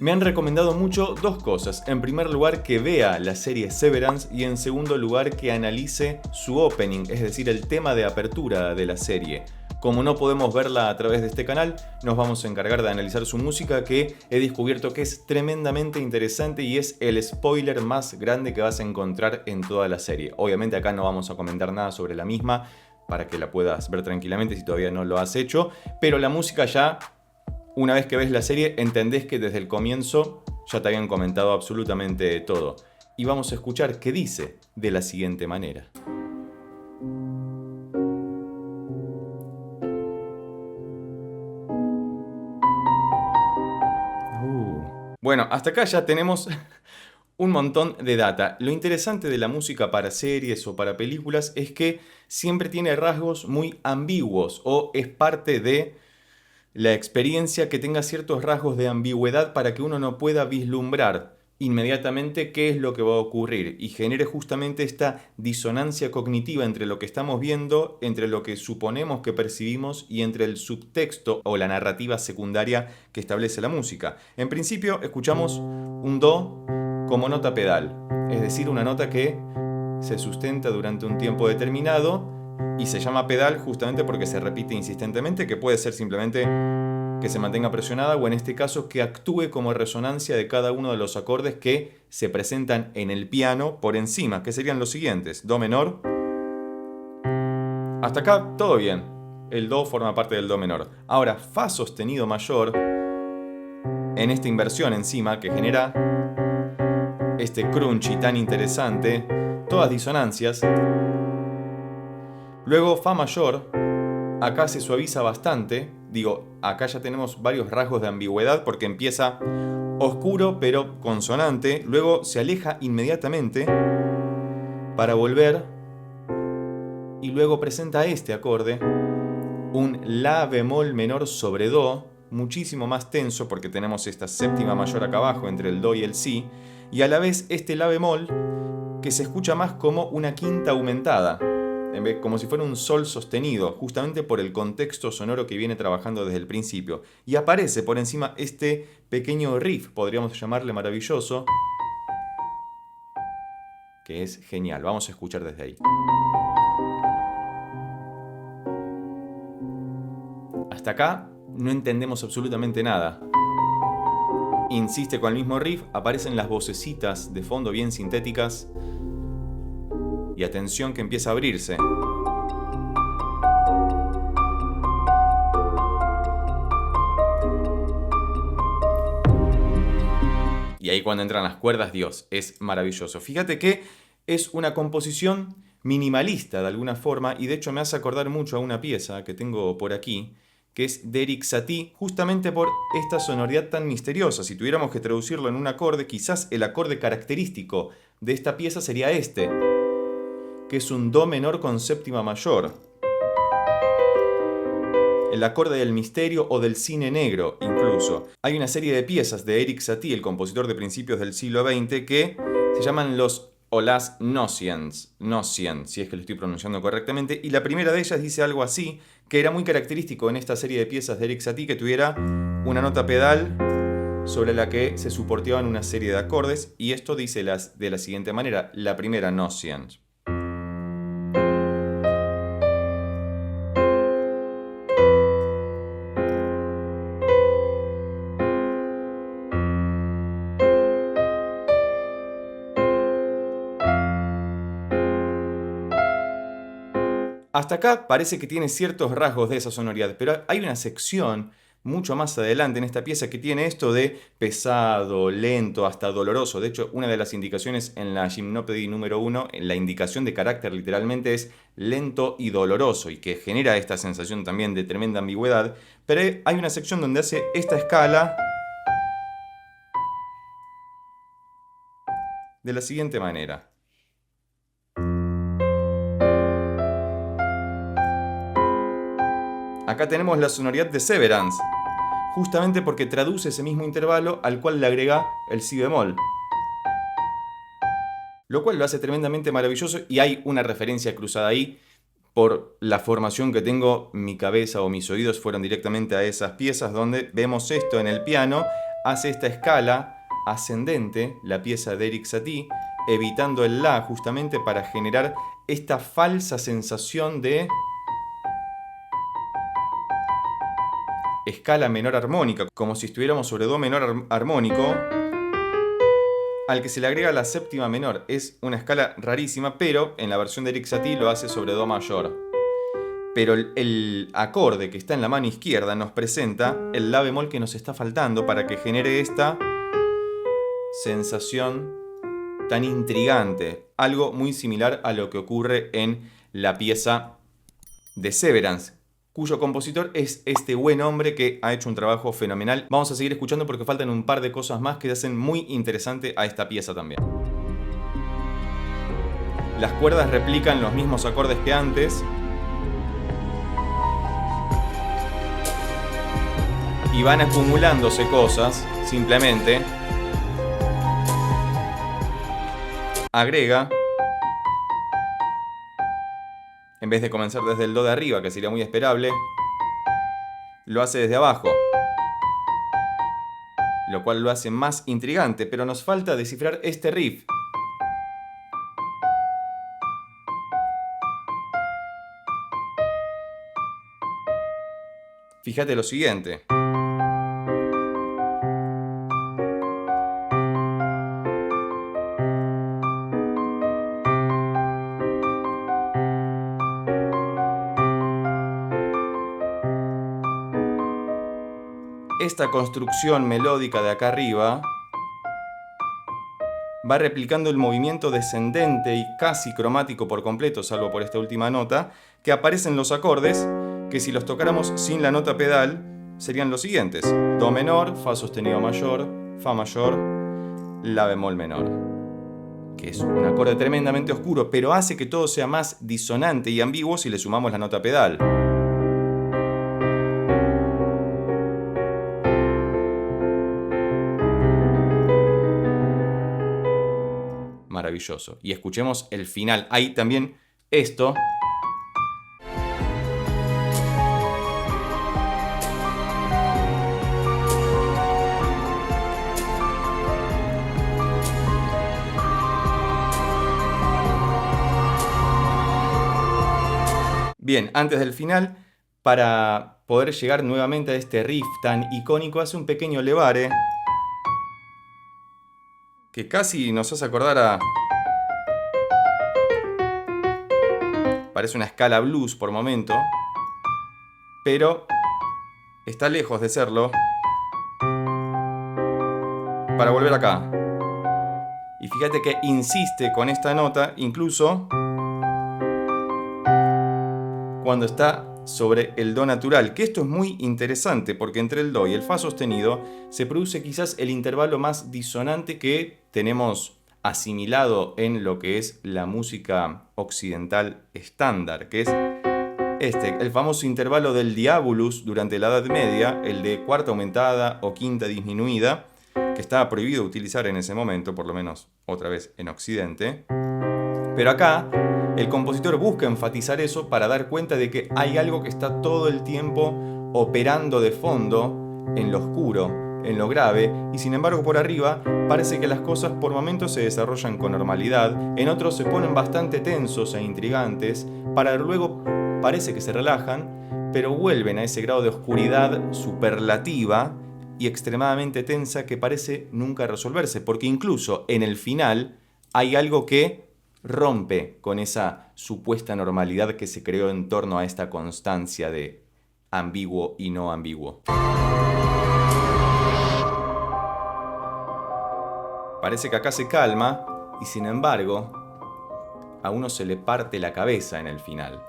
Me han recomendado mucho dos cosas. En primer lugar, que vea la serie Severance y en segundo lugar, que analice su opening, es decir, el tema de apertura de la serie. Como no podemos verla a través de este canal, nos vamos a encargar de analizar su música, que he descubierto que es tremendamente interesante y es el spoiler más grande que vas a encontrar en toda la serie. Obviamente acá no vamos a comentar nada sobre la misma para que la puedas ver tranquilamente si todavía no lo has hecho, pero la música ya, una vez que ves la serie, entendés que desde el comienzo ya te habían comentado absolutamente todo. Y vamos a escuchar qué dice de la siguiente manera. Bueno, hasta acá ya tenemos un montón de data. Lo interesante de la música para series o para películas es que siempre tiene rasgos muy ambiguos o es parte de la experiencia que tenga ciertos rasgos de ambigüedad para que uno no pueda vislumbrar inmediatamente qué es lo que va a ocurrir y genere justamente esta disonancia cognitiva entre lo que estamos viendo, entre lo que suponemos que percibimos y entre el subtexto o la narrativa secundaria que establece la música. En principio escuchamos un do como nota pedal, es decir, una nota que se sustenta durante un tiempo determinado y se llama pedal justamente porque se repite insistentemente, que puede ser simplemente que se mantenga presionada o en este caso que actúe como resonancia de cada uno de los acordes que se presentan en el piano por encima, que serían los siguientes: do menor. Hasta acá todo bien, el do forma parte del do menor. Ahora, fa sostenido mayor, en esta inversión encima que genera este crunchy tan interesante, todas disonancias. Luego fa mayor, acá se suaviza bastante, acá ya tenemos varios rasgos de ambigüedad porque empieza oscuro pero consonante, luego se aleja inmediatamente para volver y luego presenta este acorde, un la bemol menor sobre do, muchísimo más tenso porque tenemos esta séptima mayor acá abajo entre el do y el si, y a la vez este la bemol que se escucha más como una quinta aumentada, como si fuera un sol sostenido, justamente por el contexto sonoro que viene trabajando desde el principio. Y aparece por encima este pequeño riff, podríamos llamarle maravilloso, que es genial. Vamos a escuchar desde ahí. Hasta acá no entendemos absolutamente nada. Insiste con el mismo riff, aparecen las vocecitas de fondo bien sintéticas y atención que empieza a abrirse. Y ahí cuando entran las cuerdas, Dios, es maravilloso. Fíjate que es una composición minimalista de alguna forma y de hecho me hace acordar mucho a una pieza que tengo por aquí, que es de Erik Satie, justamente por esta sonoridad tan misteriosa. Si tuviéramos que traducirlo en un acorde, quizás el acorde característico de esta pieza sería este, que es un do menor con séptima mayor. El acorde del misterio o del cine negro, incluso. Hay una serie de piezas de Erik Satie, el compositor de principios del siglo XX, que se llaman los o las Nociens, si es que lo estoy pronunciando correctamente, y la primera de ellas dice algo así, que era muy característico en esta serie de piezas de Erik Satie, que tuviera una nota pedal sobre la que se soporteaban una serie de acordes, y esto dice de la siguiente manera: la primera Nociens. Hasta acá parece que tiene ciertos rasgos de esa sonoridad, pero hay una sección mucho más adelante en esta pieza que tiene esto de pesado, lento, hasta doloroso. De hecho, una de las indicaciones en la Gymnopédie número 1, la indicación de carácter literalmente es lento y doloroso, y que genera esta sensación también de tremenda ambigüedad. Pero hay una sección donde hace esta escala de la siguiente manera. Acá tenemos la sonoridad de Severance, justamente porque traduce ese mismo intervalo al cual le agrega el si bemol. Lo cual lo hace tremendamente maravilloso y hay una referencia cruzada ahí. Por la formación que tengo, mi cabeza o mis oídos fueron directamente a esas piezas donde vemos esto en el piano hace esta escala ascendente, la pieza de Erik Satie, evitando el La justamente para generar esta falsa sensación de escala menor armónica, como si estuviéramos sobre Do menor armónico, al que se le agrega la séptima menor. Es una escala rarísima, pero en la versión de Erik Satie lo hace sobre Do mayor. Pero el acorde que está en la mano izquierda nos presenta el La bemol que nos está faltando para que genere esta sensación tan intrigante. Algo muy similar a lo que ocurre en la pieza de Severance, cuyo compositor es este buen hombre que ha hecho un trabajo fenomenal. Vamos a seguir escuchando porque faltan un par de cosas más que hacen muy interesante a esta pieza también. Las cuerdas replican los mismos acordes que antes y van acumulándose cosas, simplemente agrega, en vez de comenzar desde el Do de arriba, que sería muy esperable, lo hace desde abajo, lo cual lo hace más intrigante, pero nos falta descifrar este riff. Fíjate lo siguiente. Esta construcción melódica de acá arriba va replicando el movimiento descendente y casi cromático por completo, salvo por esta última nota, que aparecen los acordes, que si los tocáramos sin la nota pedal, serían los siguientes: Do menor, Fa sostenido mayor, Fa mayor, La bemol menor. Que es un acorde tremendamente oscuro, pero hace que todo sea más disonante y ambiguo si le sumamos la nota pedal. Maravilloso. Y escuchemos el final. Hay también esto. Bien, antes del final, para poder llegar nuevamente a este riff tan icónico, hace un pequeño levare que casi nos hace acordar a... Parece una escala blues por momento, pero está lejos de serlo. Para volver acá. Y fíjate que insiste con esta nota, incluso cuando está sobre el Do natural, que esto es muy interesante porque entre el Do y el Fa sostenido se produce quizás el intervalo más disonante que tenemos asimilado en lo que es la música occidental estándar, que es el famoso intervalo del diabolus durante la Edad Media, el de cuarta aumentada o quinta disminuida, que estaba prohibido utilizar en ese momento, por lo menos otra vez en Occidente. Pero acá el compositor busca enfatizar eso para dar cuenta de que hay algo que está todo el tiempo operando de fondo en lo oscuro, en lo grave, y sin embargo por arriba parece que las cosas por momentos se desarrollan con normalidad, en otros se ponen bastante tensos e intrigantes, para luego parece que se relajan, pero vuelven a ese grado de oscuridad superlativa y extremadamente tensa que parece nunca resolverse, porque incluso en el final hay algo que rompe con esa supuesta normalidad que se creó en torno a esta constancia de ambiguo y no ambiguo. Parece que acá se calma y sin embargo a uno se le parte la cabeza en el final,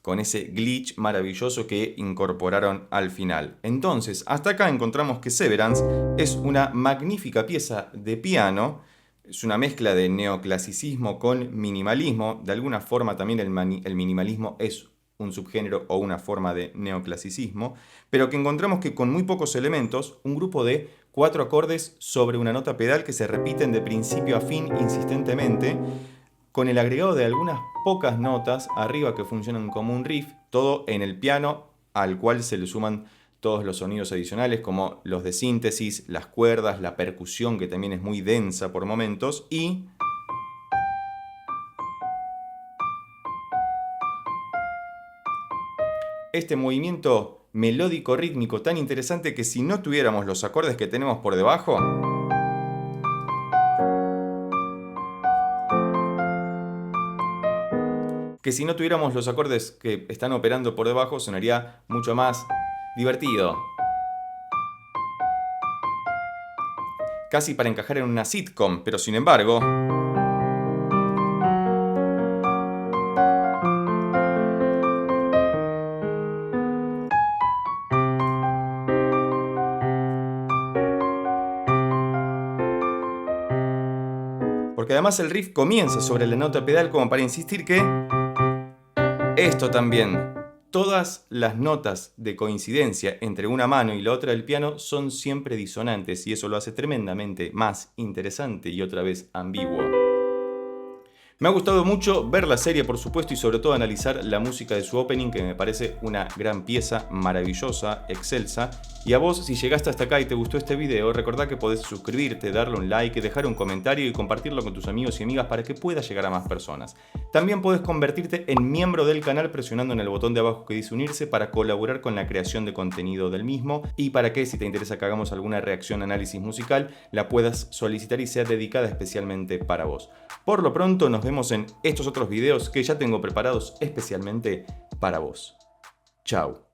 con ese glitch maravilloso que incorporaron al final. Entonces, hasta acá encontramos que Severance es una magnífica pieza de piano, es una mezcla de neoclasicismo con minimalismo. De alguna forma también el minimalismo es un subgénero o una forma de neoclasicismo, pero que encontramos que con muy pocos elementos, un grupo de 4 acordes sobre una nota pedal que se repiten de principio a fin insistentemente, con el agregado de algunas pocas notas arriba que funcionan como un riff, todo en el piano al cual se le suman todos los sonidos adicionales como los de síntesis, las cuerdas, la percusión que también es muy densa por momentos y este movimiento melódico rítmico tan interesante que si no tuviéramos los acordes que tenemos por debajo, que están operando por debajo, sonaría mucho más divertido. Casi para encajar en una sitcom, pero sin embargo, porque además el riff comienza sobre la nota pedal como para insistir que esto también, todas las notas de coincidencia entre una mano y la otra del piano son siempre disonantes y eso lo hace tremendamente más interesante y otra vez ambiguo. Me ha gustado mucho ver la serie, por supuesto, y sobre todo analizar la música de su opening, que me parece una gran pieza, maravillosa, excelsa. Y a vos, si llegaste hasta acá y te gustó este video, recordá que podés suscribirte, darle un like, dejar un comentario y compartirlo con tus amigos y amigas para que pueda llegar a más personas. También podés convertirte en miembro del canal presionando en el botón de abajo que dice unirse para colaborar con la creación de contenido del mismo y para que, si te interesa que hagamos alguna reacción, análisis musical, la puedas solicitar y sea dedicada especialmente para vos. Por lo pronto, nos vemos en estos otros videos que ya tengo preparados especialmente para vos. Chao.